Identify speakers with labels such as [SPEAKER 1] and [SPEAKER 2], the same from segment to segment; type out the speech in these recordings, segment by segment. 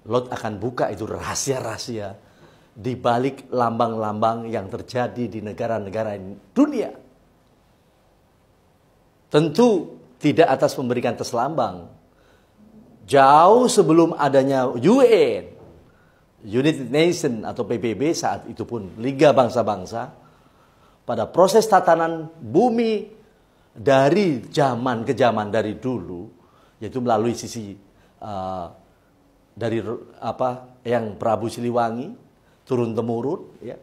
[SPEAKER 1] Lot akan buka itu rahasia-rahasia di balik lambang-lambang yang terjadi di negara-negara dunia. Tentu tidak atas memberikan tes lambang. Jauh sebelum adanya UN, United Nations atau PBB, saat itu pun Liga Bangsa-Bangsa, pada proses tatanan bumi dari zaman ke zaman dari dulu, yaitu melalui sisi dari yang Prabu Siliwangi turun temurun, ya,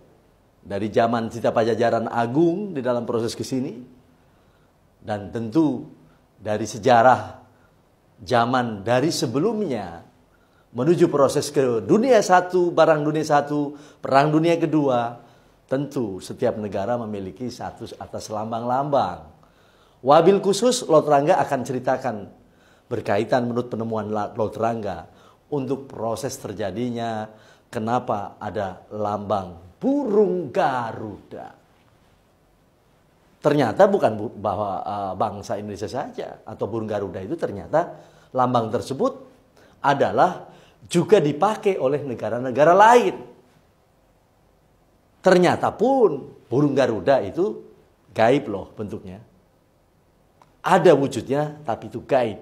[SPEAKER 1] dari zaman Sita Pajajaran Agung di dalam proses ke sini, dan tentu dari sejarah zaman dari sebelumnya menuju proses ke dunia satu, barang dunia satu, perang dunia kedua. Tentu setiap negara memiliki status atas lambang-lambang. Wabil khusus Lot Rangga akan ceritakan berkaitan menurut penemuan Lot Rangga untuk proses terjadinya kenapa ada lambang burung Garuda. Ternyata bukan bahwa bangsa Indonesia saja atau burung Garuda itu, ternyata lambang tersebut adalah juga dipakai oleh negara-negara lain. Ternyata pun burung Garuda itu gaib loh bentuknya. Ada wujudnya tapi itu gaib.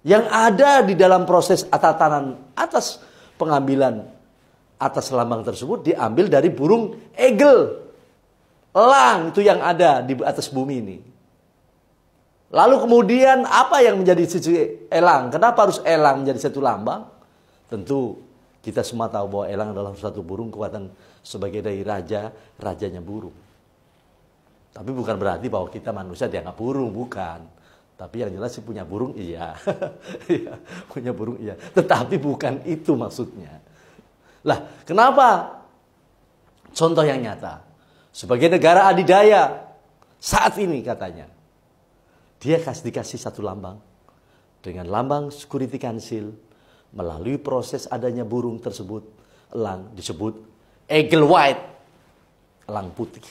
[SPEAKER 1] Yang ada di dalam proses tatanan atas pengambilan atas lambang tersebut diambil dari burung egel. Elang itu yang ada di atas bumi ini. Lalu kemudian apa yang menjadi sisi elang? Kenapa harus elang menjadi satu lambang? Tentu kita semua tahu bahwa elang adalah satu burung kekuatan sebagai dari raja, rajanya burung. Tapi bukan berarti bahwa kita manusia dianggap burung, bukan. Tapi yang jelas sih punya burung iya. Punya burung iya. Tetapi bukan itu maksudnya. Lah, kenapa? Contoh yang nyata. Sebagai negara adidaya, saat ini katanya, dia dikasih satu lambang. Dengan lambang Security Council, melalui proses adanya burung tersebut, elang disebut eagle white, elang putih.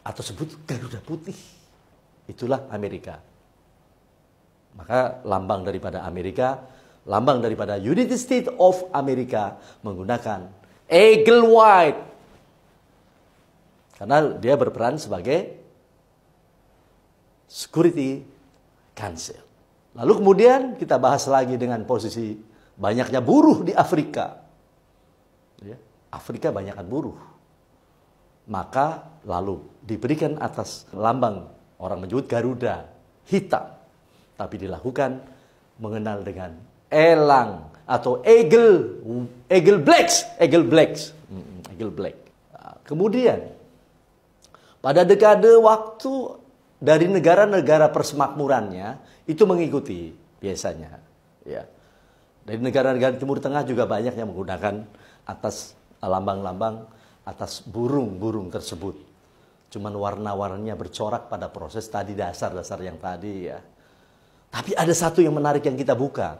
[SPEAKER 1] Atau sebut Garuda putih. Itulah Amerika. Maka lambang daripada Amerika, lambang daripada United States of America menggunakan eagle white. Karena dia berperan sebagai Security Council. Lalu kemudian kita bahas lagi dengan posisi banyaknya buruh di Afrika. Ya, Afrika banyakkan buruh. Maka lalu diberikan atas lambang, orang menyebut Garuda, hitam. Tapi dilakukan mengenal dengan elang atau eagle black. Kemudian pada dekade waktu dari negara-negara persemakmurannya itu mengikuti biasanya, ya. Dari negara-negara Timur Tengah juga banyak yang menggunakan atas lambang-lambang atas burung-burung tersebut. Cuman warna-warnanya bercorak pada proses tadi dasar-dasar yang tadi, ya. Tapi ada satu yang menarik yang kita buka,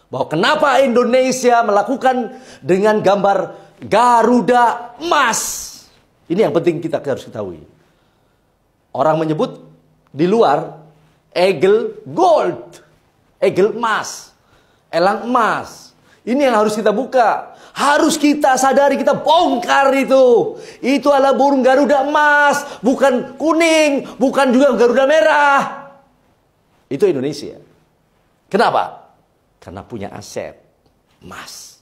[SPEAKER 1] bahwa kenapa Indonesia melakukan dengan gambar Garuda emas. Ini yang penting kita harus ketahui. Orang menyebut di luar eagle gold, eagle emas, elang emas. Ini yang harus kita buka. Harus kita sadari, kita bongkar itu. Itu adalah burung Garuda emas, bukan kuning, bukan juga Garuda merah. Itu Indonesia. Kenapa? Karena punya aset emas.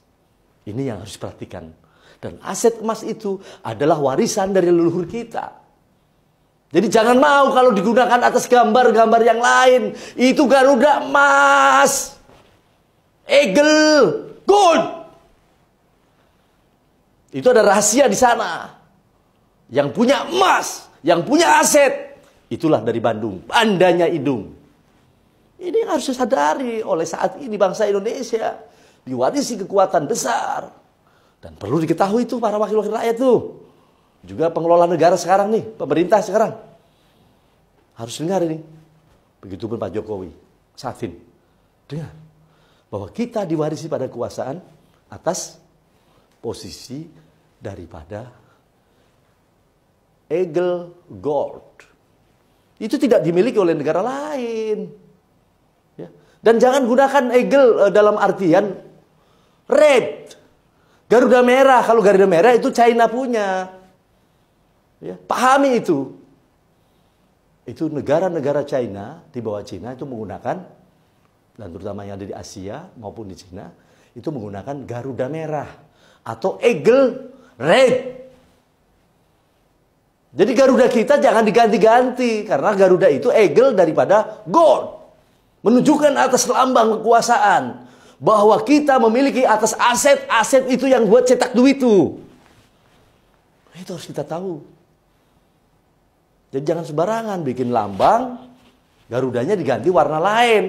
[SPEAKER 1] Ini yang harus diperhatikan. Dan aset emas itu adalah warisan dari leluhur kita. Jadi jangan mau kalau digunakan atas gambar-gambar yang lain. Itu Garuda emas, eagle gold. Itu ada rahasia di sana. Yang punya emas, yang punya aset, itulah dari Bandung, Bandanya Idung. Ini yang harus disadari oleh saat ini bangsa Indonesia. Diwarisi kekuatan besar. Dan perlu diketahui itu para wakil-wakil rakyat tuh. Juga pengelola negara sekarang nih, pemerintah sekarang. Harus dengar ini. Begitupun Pak Jokowi, Safin. Dengar. Bahwa kita diwarisi pada kekuasaan atas posisi daripada eagle gold. Itu tidak dimiliki oleh negara lain. Ya. Dan jangan gunakan eagle dalam artian red. Garuda merah, kalau Garuda merah itu China punya. Ya, pahami itu. Itu negara-negara China, di bawah China itu menggunakan, dan terutama yang ada di Asia maupun di China, itu menggunakan Garuda merah atau eagle red. Jadi Garuda kita jangan diganti-ganti, karena Garuda itu eagle daripada gold. Menunjukkan atas lambang kekuasaan, bahwa kita memiliki atas aset-aset itu yang buat cetak duit itu. Itu harus kita tahu. Jadi jangan sembarangan bikin lambang, Garudanya diganti warna lain.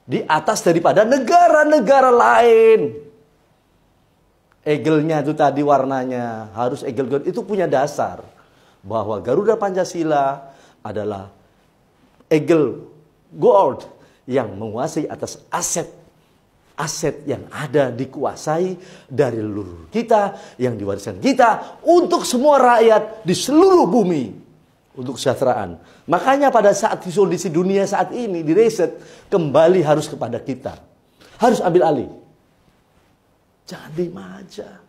[SPEAKER 1] Di atas daripada negara-negara lain. Eagle-nya itu tadi warnanya harus eagle gold. Itu punya dasar bahwa Garuda Pancasila adalah eagle gold yang menguasai atas aset yang ada dikuasai dari leluhur kita, yang diwariskan kita untuk semua rakyat di seluruh bumi. Untuk kesejahteraan. Makanya pada saat kondisi dunia saat ini di reset, kembali harus kepada kita. Harus ambil alih. Jangan diem aja.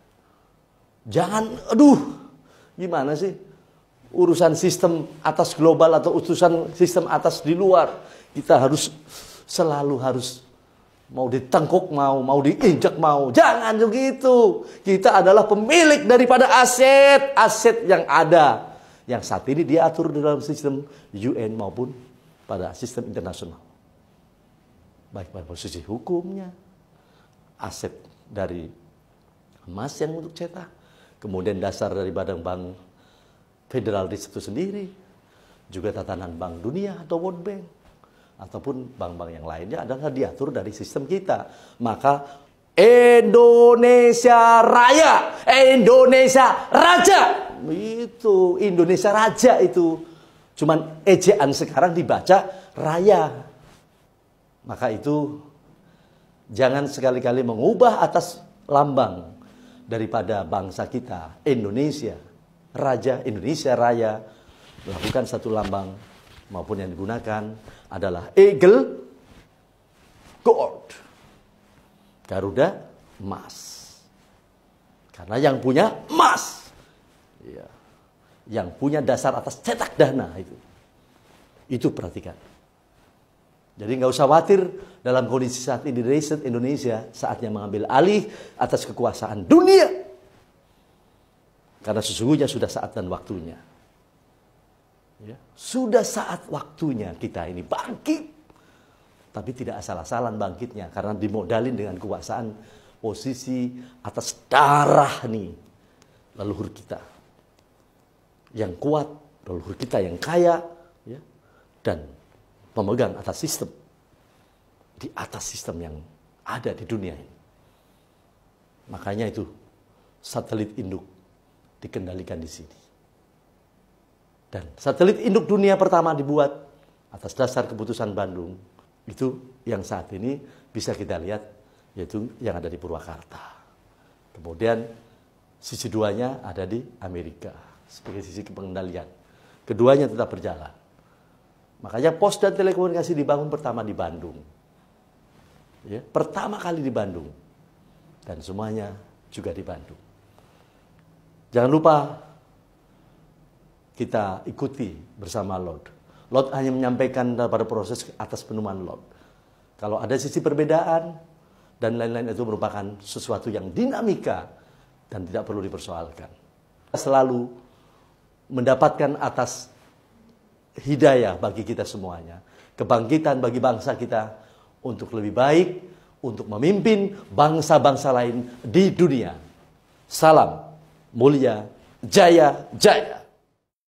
[SPEAKER 1] Jangan, gimana sih? Urusan sistem atas global atau urusan sistem atas di luar. Kita harus selalu mau ditengkuk mau diinjak mau. Jangan begitu. Kita adalah pemilik daripada aset yang ada. Yang saat ini diatur di dalam sistem UN maupun pada sistem internasional. Baik pada posisi hukumnya, aset dari emas yang untuk cetak, kemudian dasar dari Badan Bank Federal Reserve itu sendiri, juga tatanan Bank Dunia atau World Bank, ataupun bank-bank yang lainnya adalah diatur dari sistem kita. Maka Indonesia Raya, Indonesia Raja. Itu Indonesia Raja itu. Cuman ejaan sekarang dibaca Raya. Maka itu jangan sekali-kali mengubah atas lambang daripada bangsa kita, Indonesia Raja, Indonesia Raya. Melakukan satu lambang maupun yang digunakan adalah eagle gold. Garuda emas. Karena yang punya emas. Ya. Yang punya dasar atas cetak dana itu. Itu perhatikan. Jadi nggak usah khawatir dalam kondisi saat ini reset Indonesia saatnya mengambil alih atas kekuasaan dunia. Karena sesungguhnya sudah saat dan waktunya. Ya. Sudah saat waktunya kita ini bangkit. Tapi tidak asal-asalan bangkitnya. Karena dimodalin dengan kekuasaan posisi atas darah nih. Leluhur kita. Yang kuat. Leluhur kita yang kaya. Ya, dan memegang atas sistem. Di atas sistem yang ada di dunia ini. Makanya itu. Satelit induk dikendalikan di sini. Dan satelit induk dunia pertama dibuat atas dasar keputusan Bandung. Itu yang saat ini bisa kita lihat, yaitu yang ada di Purwakarta. Kemudian sisi duanya ada di Amerika sebagai sisi pengendalian. Keduanya tetap berjalan. Makanya pos dan telekomunikasi dibangun pertama di Bandung. Ya, pertama kali di Bandung. Dan semuanya juga di Bandung. Jangan lupa kita ikuti bersama Lord. Lord hanya menyampaikan pada proses atas penemuan Lord. Kalau ada sisi perbedaan dan lain-lain itu merupakan sesuatu yang dinamika dan tidak perlu dipersoalkan. Selalu mendapatkan atas hidayah bagi kita semuanya. Kebangkitan bagi bangsa kita untuk lebih baik, untuk memimpin bangsa-bangsa lain di dunia. Salam mulia, jaya, jaya.